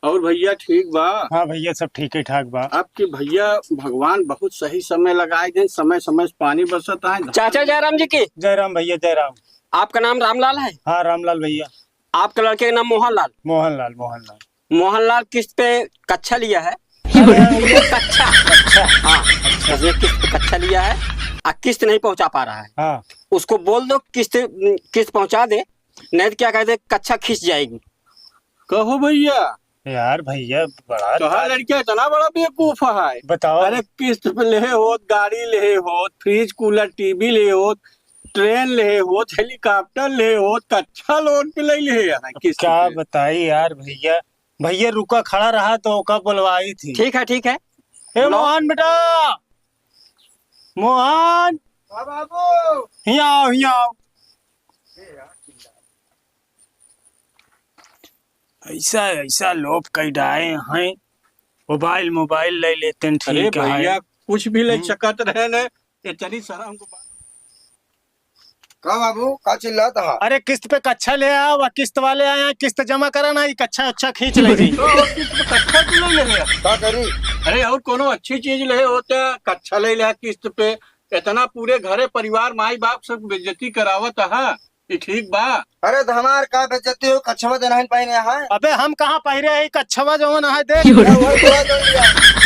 और भैया ठीक बा। हाँ भैया सब ठीक है ठाक बा। आपके भैया भगवान बहुत सही समय लगाए दें, समय समय से पानी बरसत है। चाचा जयराम जी की। जय राम भैया जय राम। आपका नाम रामलाल है? हाँ रामलाल भैया। आपके लड़के का नाम मोहनलाल? मोहनलाल मोहनलाल। मोहनलाल किस्त पे कच्चा लिया है। कच्चा अच्छा हाँ, अच्छा। उसने किस्त पे कच्चा लिया है और किस्त नहीं पहुंचा पा रहा है। हाँ उसको बोल दो किस्त किस्त पहुंचा दे, नहीं तो क्या कहते कच्चा खींच जाएगी। कहो भैया, यार भैया बड़ा कहा लड़का इतना बड़ा बेवकूफ है। बताओ। अरे किस्त पे ले हो, गाड़ी ले हो, फ्रिज कूलर टीवी ले हो, ट्रेन ले हो, हेलीकॉप्टर ले हो, कच्चा लोन पे ले किस्त क्या पे। बताई यार भैया। भैया रुका खड़ा रहा तो ओका बुलवाई थी। ठीक है ठीक है। ए बुलाओ। मोहन बेटा, मोहन हाँ बाबू। यहाँ आओ यहाँ आओ। ऐसा ऐसा लोग कई डाए हैं, मोबाइल मोबाइल ले लेते हैं। अरे ठीक भैया है। कुछ भी ले सकत रहे न, इतनी सारा हमको का बाबू का चिल्लाता है? अरे किस्त पे कच्चा ले आओ, वा किस्त वाले आए हैं, किस्त जमा कराना ही कच्चा अच्छा खींच ले जी। तो और किस्त पे कच्चा क्यों ले ले? का करी? अरे और कोनो अच्छी चीज ले होता, कच्चा ले ले किस्त पे। इतना पूरे घरे परिवार माई बाप सब बेइज्जती करावत है, ये ठीक बा? अरे तो हमार का बेइज्जती हो, कच्छवा देना पाई है। अबे हम कहाँ पहरे है कच्छवा जवन है देख। वही दुआ कर लिया।